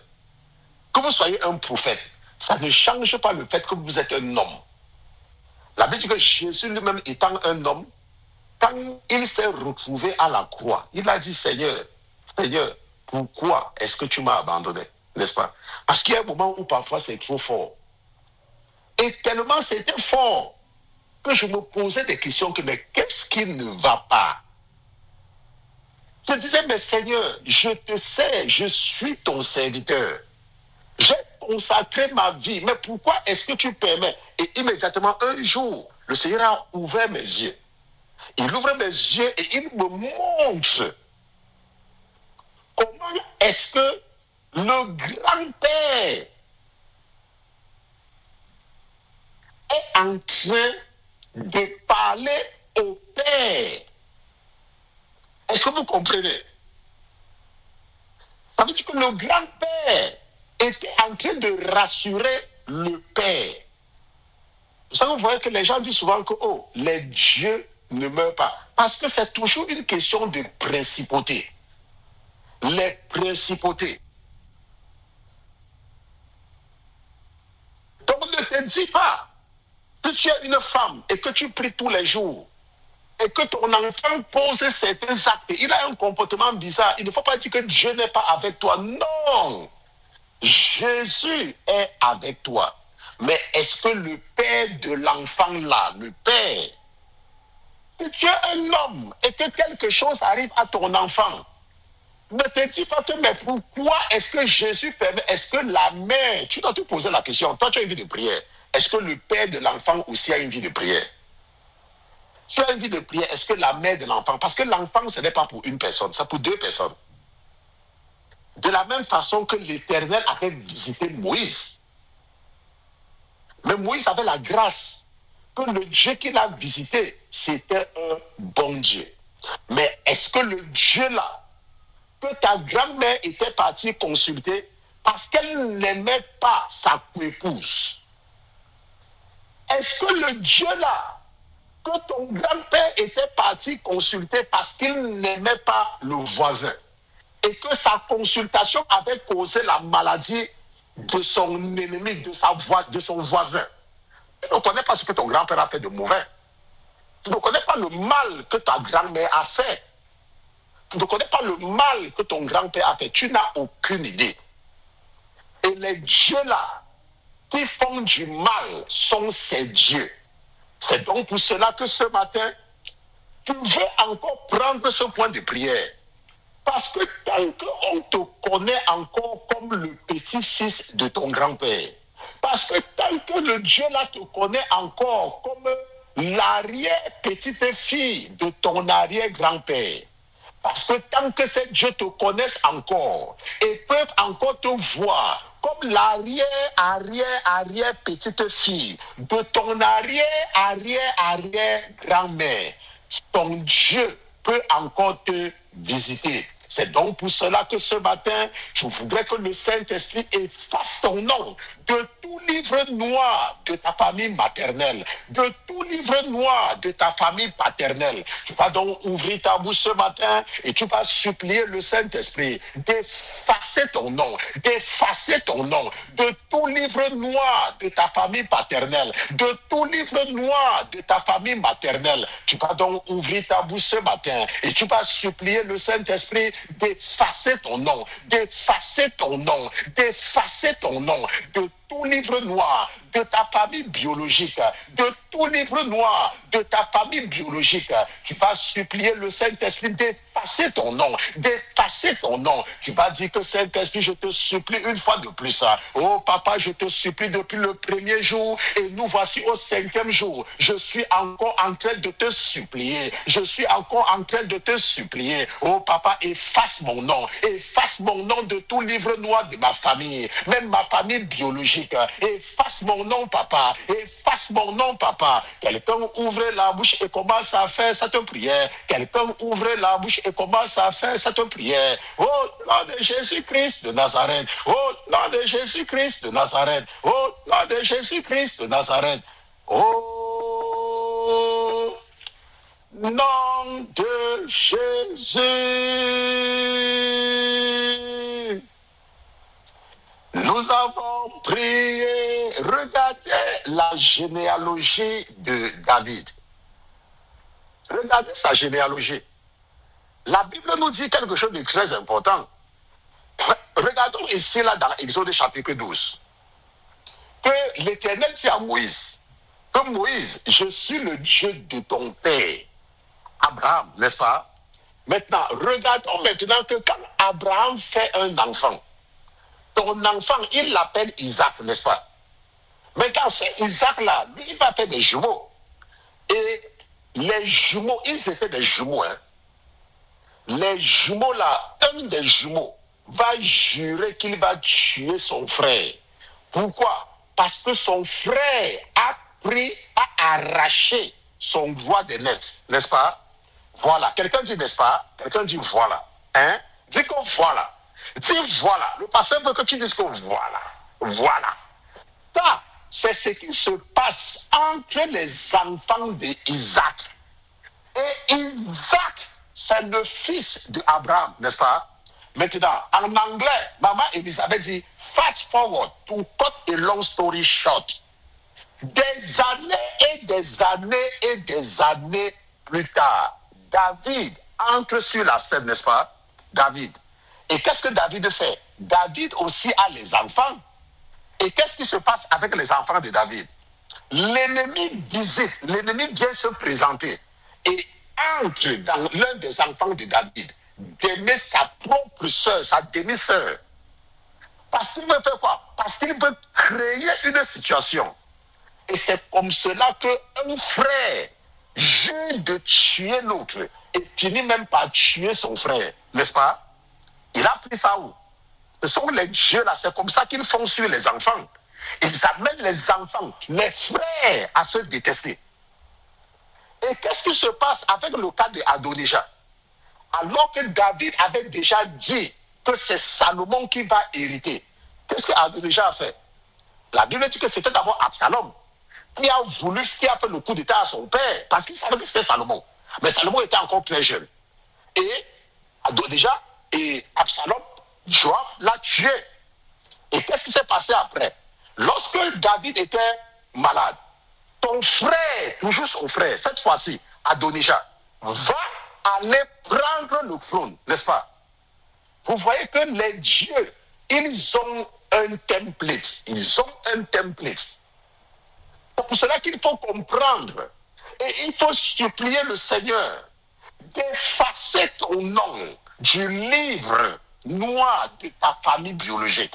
que vous soyez un prophète, ça ne change pas le fait que vous êtes un homme. La Bible dit que Jésus lui-même étant un homme, quand il s'est retrouvé à la croix, il a dit, Seigneur, pourquoi est-ce que tu m'as abandonné? N'est-ce pas? Parce qu'il y a un moment où parfois c'est trop fort. Et tellement c'était fort que je me posais des questions que, mais qu'est-ce qui ne va pas? Je disais, mais Seigneur, je te sais, je suis ton serviteur. J'ai consacré ma vie, mais pourquoi est-ce que tu permets? Et immédiatement, un jour, le Seigneur a ouvert mes yeux. Il ouvre mes yeux et il me montre comment est-ce que le grand-père est en train de parler au père. Est-ce que vous comprenez? Ça veut dire que le grand-père était en train de rassurer le père. Vous savez, vous voyez que les gens disent souvent que les dieux ne meurent pas. Parce que c'est toujours une question de principauté. Les principautés. Donc ne te dis pas que tu es une femme et que tu pries tous les jours et que ton enfant pose certains actes, il a un comportement bizarre. Il ne faut pas dire que Dieu n'est pas avec toi. Non! Jésus est avec toi. Mais est-ce que le père de l'enfant là, le père, que tu es un homme et que quelque chose arrive à ton enfant, ne te dis pas que, mais pourquoi est-ce que Jésus permet, est-ce que la mère, tu dois te poser la question, toi tu as une vie de prière, est-ce que le père de l'enfant aussi a une vie de prière? Tu as une vie de prière, est-ce que la mère de l'enfant, parce que l'enfant ce n'est pas pour une personne, c'est pour deux personnes. De la même façon que l'Éternel avait visité Moïse. Mais Moïse avait la grâce que le Dieu qu'il a visité, c'était un bon Dieu. Mais est-ce que le Dieu là, que ta grand-mère était partie consulter parce qu'elle n'aimait pas sa épouse, est-ce que le Dieu là, que ton grand-père était parti consulter parce qu'il n'aimait pas le voisin, et que sa consultation avait causé la maladie de son ennemi, de son voisin. Tu ne connais pas ce que ton grand-père a fait de mauvais. Tu ne connais pas le mal que ta grand-mère a fait. Tu ne connais pas le mal que ton grand-père a fait. Tu n'as aucune idée. Et les dieux-là qui font du mal sont ces dieux. C'est donc pour cela que ce matin, tu veux encore prendre ce point de prière. Parce que tant qu'on te connaît encore comme le petit-fils de ton grand-père, parce que tant que le Dieu là te connaît encore comme l'arrière-petite-fille de ton arrière-grand-père, parce que tant que ces dieux te connaissent encore et peuvent encore te voir comme l'arrière-petite-fille de ton arrière-grand-mère, ton Dieu peut encore te visiter. C'est donc pour cela que ce matin, je voudrais que le Saint-Esprit efface ton nom de tout livre noir de ta famille maternelle, de tout livre noir de ta famille paternelle. Tu vas donc ouvrir ta bouche ce matin et tu vas supplier le Saint-Esprit d'effacer ton nom de tout livre noir de ta famille paternelle, de tout livre noir de ta famille maternelle. Tu vas donc ouvrir ta bouche ce matin et tu vas supplier le Saint-Esprit d'effacer ton nom de tout livre noir de ta famille biologique, de tout livre noir de ta famille biologique. Tu vas supplier le Saint-Esprit d'effacer ton nom. Tu vas dire que Saint-Esprit, je te supplie une fois de plus. Oh papa, je te supplie depuis le premier jour et nous voici au 5e jour. Je suis encore en train de te supplier. Oh papa, efface mon nom de tout livre noir de ma famille, même ma famille biologique. Efface mon nom, papa. Quelqu'un ouvre la bouche et commence à faire cette prière. Oh, nom de Jésus-Christ de Nazareth. Oh, nom de Jésus-Christ de Nazareth. Oh, nom de Jésus-Christ de Nazareth. Oh, nom de Jésus. Nous avons prié. Regardez la généalogie de David. Regardez sa généalogie. La Bible nous dit quelque chose de très important. Regardons ici, là, dans Exode chapitre 12. Que l'Éternel dit à Moïse, que Moïse, je suis le Dieu de ton père, Abraham, n'est-ce pas? Maintenant, regardons maintenant que quand Abraham fait un enfant, ton enfant, il l'appelle Isaac, n'est-ce pas? Mais quand c'est Isaac là, lui, il va faire des jumeaux. Et les jumeaux, ils étaient des jumeaux. Hein. Les jumeaux là, un des jumeaux va jurer qu'il va tuer son frère. Pourquoi? Parce que son frère a arraché son doigt de naissance, n'est-ce pas? Voilà. Quelqu'un dit n'est-ce pas? Quelqu'un dit voilà. Hein? Dis que voilà. Dis voilà. Le pasteur veut que tu dises que voilà. Voilà. Ça, c'est ce qui se passe entre les enfants d'Isaac. Et Isaac, c'est le fils d'Abraham, n'est-ce pas? Maintenant, en anglais, maman Elisabeth dit fast forward, to cut a long story short. Des années plus tard, David entre sur la scène, n'est-ce pas? David. Et qu'est-ce que David fait? David aussi a les enfants. Et qu'est-ce qui se passe avec les enfants de David? L'ennemi vient se présenter et entre dans l'un des enfants de David, d'aimer sa propre soeur, sa demi-sœur. Parce qu'il veut faire quoi? Parce qu'il veut créer une situation. Et c'est comme cela qu'un frère jure de tuer l'autre et finit même par tuer son frère, n'est-ce pas? Il a pris ça où? Ce sont les dieux là, c'est comme ça qu'ils font sur les enfants. Ils amènent les enfants, les frères, à se détester. Et qu'est-ce qui se passe avec le cas d'Adonija? Alors que David avait déjà dit que c'est Salomon qui va hériter, qu'est-ce qu'Adonija a fait? La Bible dit que c'était d'abord Absalom qui a fait le coup d'état à son père, parce qu'il savait que c'était Salomon. Mais Salomon était encore très jeune. Et Adonija et Absalom, Joab l'a tué. Et qu'est-ce qui s'est passé après? Lorsque David était malade, ton frère, toujours son frère, cette fois-ci, Adonija, va aller prendre le trône, n'est-ce pas? Vous voyez que les dieux, ils ont un template. Ils ont un template. C'est pour cela qu'il faut comprendre. Et il faut supplier le Seigneur d'effacer ton nom du livre noir de ta famille biologique.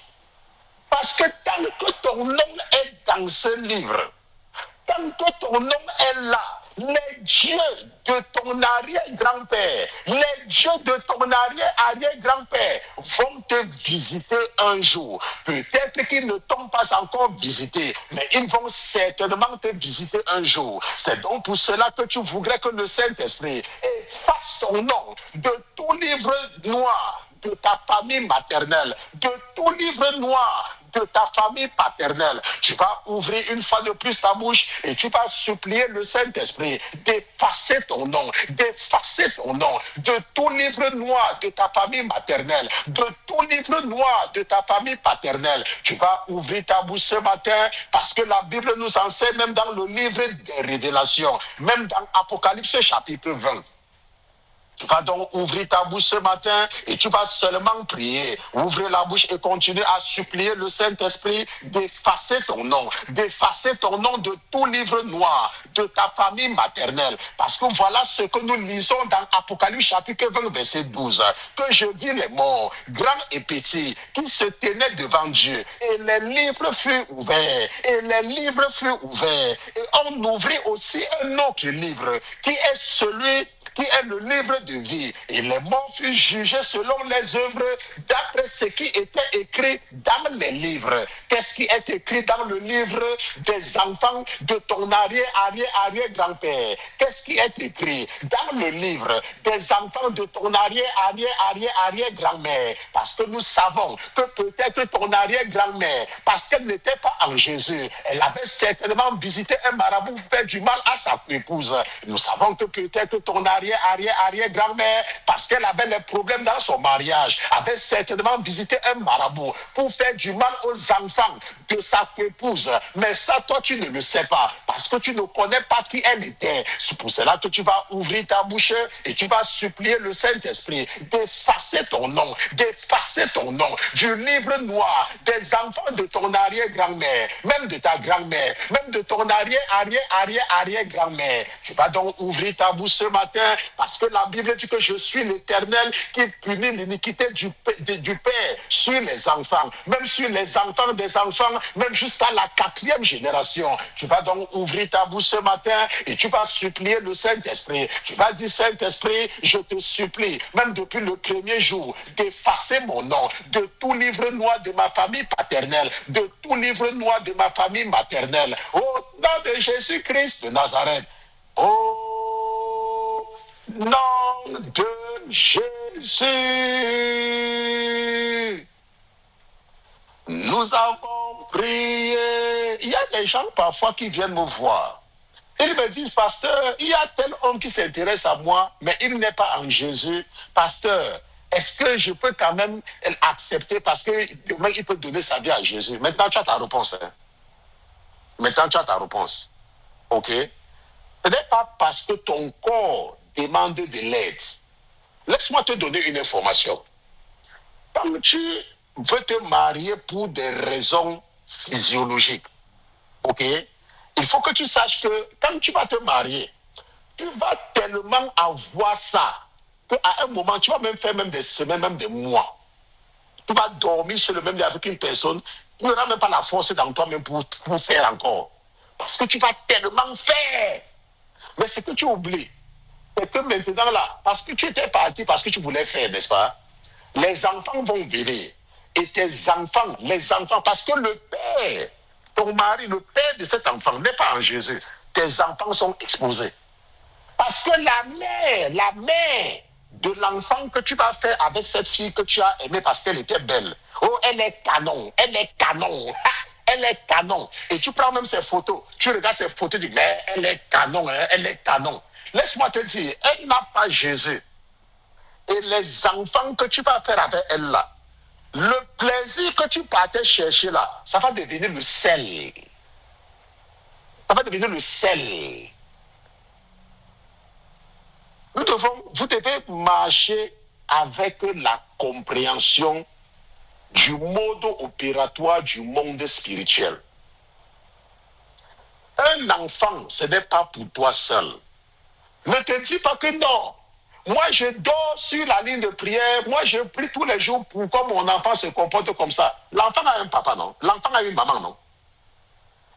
Parce que tant que ton nom est dans ce livre, tant que ton nom est là, les dieux de ton arrière-grand-père, les dieux de ton arrière-arrière-grand-père vont te visiter un jour. Peut-être qu'ils ne t'ont pas encore visité, mais ils vont certainement te visiter un jour. C'est donc pour cela que tu voudrais que le Saint-Esprit efface ton nom de tout livre noir de ta famille maternelle, de tout livre noir de ta famille paternelle. Tu vas ouvrir une fois de plus ta bouche et tu vas supplier le Saint-Esprit d'effacer ton nom de tout livre noir de ta famille maternelle, de tout livre noir de ta famille paternelle. Tu vas ouvrir ta bouche ce matin parce que la Bible nous enseigne, même dans le livre des Révélations, même dans Apocalypse chapitre 20. Tu vas donc ouvrir ta bouche ce matin et tu vas seulement prier. Ouvrir la bouche et continuer à supplier le Saint-Esprit d'effacer ton nom de tout livre noir de ta famille maternelle. Parce que voilà ce que nous lisons dans Apocalypse chapitre 20, verset 12. Que je vis les morts, grands et petits, qui se tenaient devant Dieu. Et les livres furent ouverts. Et on ouvrit aussi un autre livre qui est celui qui est le livre de vie. Et les morts furent jugés selon les œuvres d'après ce qui était écrit dans les livres. Qu'est-ce qui est écrit dans le livre des enfants de ton arrière-grand-père? Qu'est-ce qui est écrit dans le livre des enfants de ton arrière-grand-mère? Parce que nous savons que peut-être ton arrière-grand-mère, parce qu'elle n'était pas en Jésus, elle avait certainement visité un marabout pour faire du mal à sa épouse. Nous savons que peut-être ton arrière-grand-mère, parce qu'elle avait des problèmes dans son mariage, avait certainement visité un marabout pour faire du mal aux enfants de sa épouse. Mais ça, toi, tu ne le sais pas, parce que tu ne connais pas qui elle était. C'est pour cela que tu vas ouvrir ta bouche et tu vas supplier le Saint-Esprit d'effacer ton nom du livre noir des enfants de ton arrière-grand-mère, même de ta grand-mère, même de ton arrière-grand-mère. Tu vas donc ouvrir ta bouche ce matin, parce que la Bible dit que je suis l'Éternel qui punit l'iniquité du Père sur les enfants, même sur les enfants des enfants, même jusqu'à la 4e génération. Tu vas donc ouvrir ta bouche ce matin et tu vas supplier le Saint-Esprit. Tu vas dire, Saint-Esprit, je te supplie, même depuis le premier jour, d'effacer mon nom de tout livre noir de ma famille paternelle, de tout livre noir de ma famille maternelle. Au nom de Jésus-Christ de Nazareth. Au nom de Jésus, nous avons prié. Il y a des gens parfois qui viennent me voir. Ils me disent, pasteur, il y a tel homme qui s'intéresse à moi, mais il n'est pas en Jésus. Pasteur, est-ce que je peux quand même accepter parce que demain il peut donner sa vie à Jésus? Maintenant, tu as ta réponse. Maintenant, tu as ta réponse. Ok? Ce n'est pas parce que ton corps demande de l'aide. Laisse-moi te donner une information. Quand tu veux te marier pour des raisons physiologiques, ok? Il faut que tu saches que quand tu vas te marier, tu vas tellement avoir ça qu'à un moment, tu vas même faire même des semaines, même des mois. Tu vas dormir sur le même lit avec une personne, tu n'auras même pas la force dans toi-même pour faire encore. Parce que tu vas tellement faire. Mais ce que tu oublies, c'est que maintenant là, parce que tu étais parti, parce que tu voulais faire, n'est-ce pas? Les enfants vont venir. Et tes enfants, les enfants, parce que le père, ton mari, le père de cet enfant n'est pas en Jésus. Tes enfants sont exposés. Parce que la mère de l'enfant que tu vas faire avec cette fille que tu as aimée parce qu'elle était belle. Oh, elle est canon. Elle est canon. Et tu prends même ses photos. Tu regardes ses photos, tu dis, mais elle est canon, hein, elle est canon. Laisse-moi te dire, elle n'a pas Jésus. Et les enfants que tu vas faire avec elle là, le plaisir que tu partais chercher là, ça va devenir le sel. Vous devez marcher avec la compréhension du mode opératoire du monde spirituel. Un enfant, ce n'est pas pour toi seul. Ne te dis pas que non. Moi, je dors sur la ligne de prière. Moi, je prie tous les jours pour que mon enfant se comporte comme ça. L'enfant a un papa, non? L'enfant a une maman, non?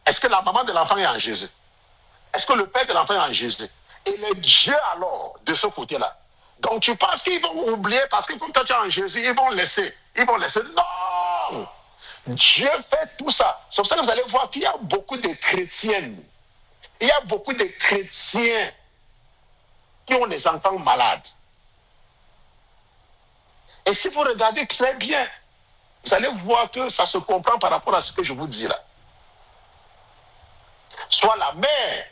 Est-ce que la maman de l'enfant est en Jésus? Est-ce que le père de l'enfant est en Jésus? Et les dieux alors, de ce côté-là. Donc tu penses qu'ils vont oublier parce que comme toi tu es en Jésus, ils vont laisser. Non! Dieu fait tout ça. C'est pour ça que vous allez voir qu'il y a beaucoup de chrétiennes. Il y a beaucoup de chrétiens qui ont des enfants malades. Et si vous regardez très bien, vous allez voir que ça se comprend par rapport à ce que je vous dis là. Soit la mère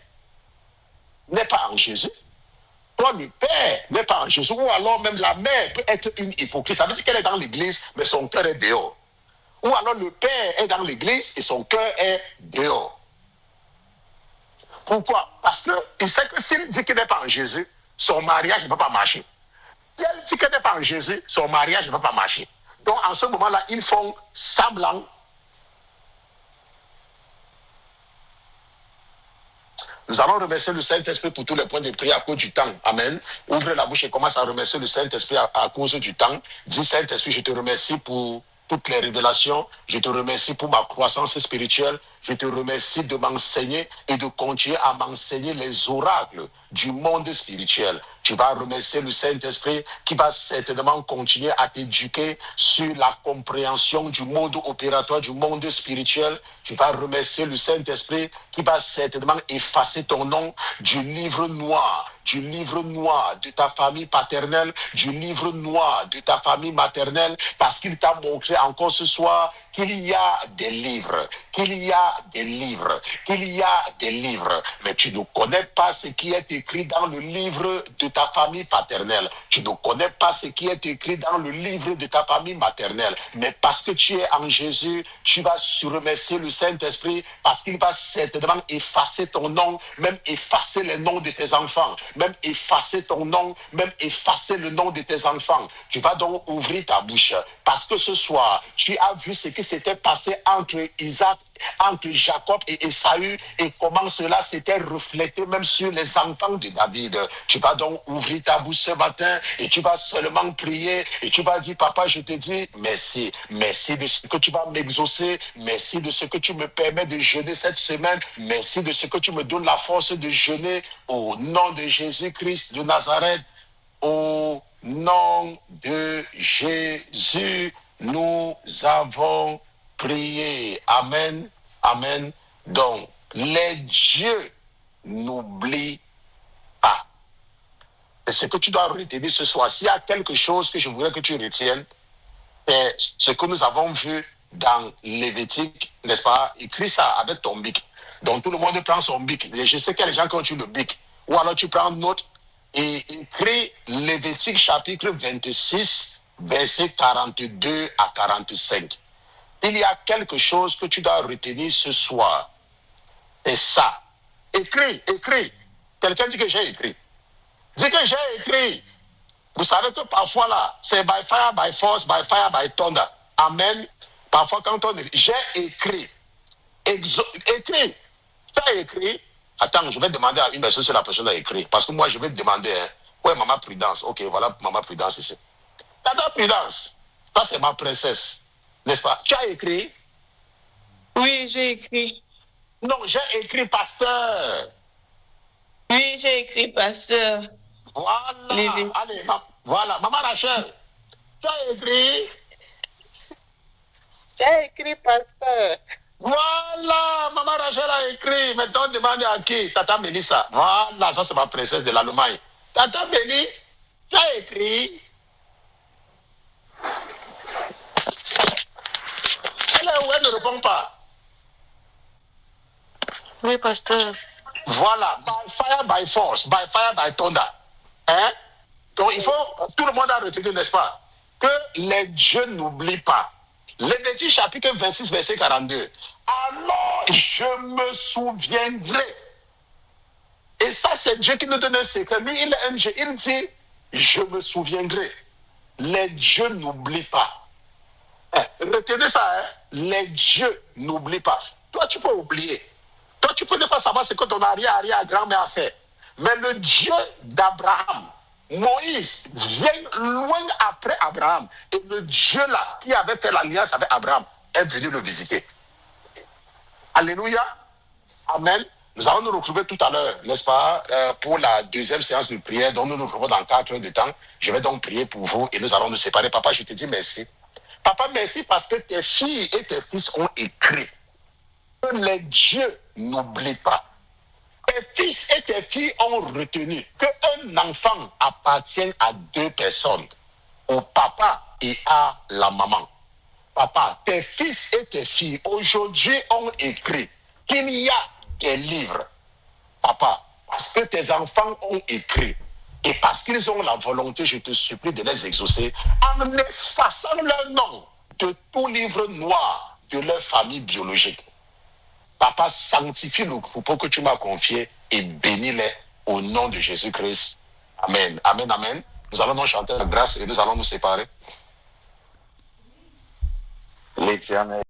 n'est pas en Jésus, soit le père n'est pas en Jésus, ou alors même la mère peut être une hypocrite. Ça veut dire qu'elle est dans l'église, mais son cœur est dehors. Ou alors le père est dans l'église et son cœur est dehors. Pourquoi? Parce qu'il sait que s'il dit qu'il n'est pas en Jésus, son mariage ne va pas marcher. Si elle dit qu'elle n'est pas en Jésus, son mariage ne va pas marcher. Donc en ce moment-là, ils font semblant. Nous allons remercier le Saint-Esprit pour tous les points de prière à cause du temps. Amen. Ouvre la bouche et commence à remercier le Saint-Esprit à cause du temps. Dis Saint-Esprit, je te remercie pour toutes les révélations. Je te remercie pour ma croissance spirituelle. Je te remercie de m'enseigner et de continuer à m'enseigner les oracles du monde spirituel. Tu vas remercier le Saint-Esprit qui va certainement continuer à t'éduquer sur la compréhension du mode opératoire du monde spirituel. Tu vas remercier le Saint-Esprit qui va certainement effacer ton nom du livre noir de ta famille paternelle, du livre noir de ta famille maternelle, parce qu'il t'a montré encore ce soir qu'il y a des livres, mais tu ne connais pas ce qui est écrit dans le livre de ta famille paternelle. Tu ne connais pas ce qui est écrit dans le livre de ta famille maternelle. Mais parce que tu es en Jésus, tu vas remercier le Saint-Esprit parce qu'il va certainement effacer ton nom, même effacer les noms de tes enfants, même effacer ton nom, même effacer le nom de tes enfants. Tu vas donc ouvrir ta bouche parce que ce soir, tu as vu ce qui s'était passé entre Jacob et Ésaü et comment cela s'était reflété même sur les enfants de David. Tu vas donc ouvrir ta bouche ce matin et tu vas seulement prier et tu vas dire, papa, je te dis merci. Merci de ce que tu vas m'exaucer. Merci de ce que tu me permets de jeûner cette semaine. Merci de ce que tu me donnes la force de jeûner au nom de Jésus-Christ de Nazareth. Au nom de Jésus, nous avons prié. Amen. Amen. Donc, les dieux n'oublient pas. Et ce que tu dois retenir ce soir, s'il y a quelque chose que je voudrais que tu retiennes, c'est ce que nous avons vu dans Lévitique, n'est-ce pas? Écris ça avec ton bic. Donc, tout le monde prend son bic. Et je sais qu'il y a des gens qui ont eu le bic. Ou alors tu prends note et écris Lévitique chapitre 26, versets 42 à 45. Il y a quelque chose que tu dois retenir ce soir. C'est ça. Écris. Quelqu'un dit que j'ai écrit. Dis que j'ai écrit. Vous savez que parfois là, c'est by fire, by force, by fire, by thunder. Amen. Parfois quand on dit, j'ai écrit. Écris. Tu as écrit. Attends, je vais demander à une personne si la personne a écrit. Parce que moi, je vais te demander, où est Maman Prudence? Ok, voilà Maman Prudence ici. Tata Prudence, ça c'est ma princesse. N'est-ce pas? Tu as écrit? Oui, j'ai écrit. Non, j'ai écrit pasteur. Oui, j'ai écrit pasteur. Voilà. Allez, voilà. Maman Rachel, tu as écrit? J'ai écrit pasteur. Voilà, Maman Rachel a écrit. Maintenant, demandez à qui? Tata Mélissa. Voilà, ça c'est ma princesse de l'Allemagne. Tata Mélie, tu as écrit? Elle ne répond pas. Oui, pasteur. Voilà, by fire, by force, by fire, by thunder. Hein? Donc il faut, tout le monde a retenu, n'est-ce pas, que les dieux n'oublient pas. Lévitique chapitre 26, verset 42. Alors je me souviendrai Et ça, c'est Dieu qui nous donne un secret. Lui, il est un Dieu. Il dit, je me souviendrai. Les dieux n'oublient pas. Retenez ça, hein? Les dieux n'oublient pas. Toi, tu peux oublier. Toi, tu peux ne pas savoir ce que ton arrière-grand-mère a fait. Mais le Dieu d'Abraham, Moïse, vient loin après Abraham. Et le Dieu là, qui avait fait l'alliance avec Abraham, est venu le visiter. Alléluia. Amen. Nous allons nous retrouver tout à l'heure, n'est-ce pas, pour la deuxième séance de prière, dont nous nous retrouvons dans 4 heures de temps. Je vais donc prier pour vous et nous allons nous séparer. Papa, je te dis merci. Papa, merci parce que tes filles et tes fils ont écrit que les dieux n'oublient pas. Tes fils et tes filles ont retenu qu'un enfant appartient à 2 personnes, au papa et à la maman. Papa, tes fils et tes filles aujourd'hui ont écrit qu'il y a des livres. Papa, parce que tes enfants ont écrit et parce qu'ils ont la volonté, je te supplie de les exaucer en effaçant leur nom de tout livre noir de leur famille biologique. Papa, sanctifie le troupeau que tu m'as confié et bénis-les au nom de Jésus-Christ. Amen. Amen, amen. Nous allons nous chanter la grâce et nous allons nous séparer. L'Éternel.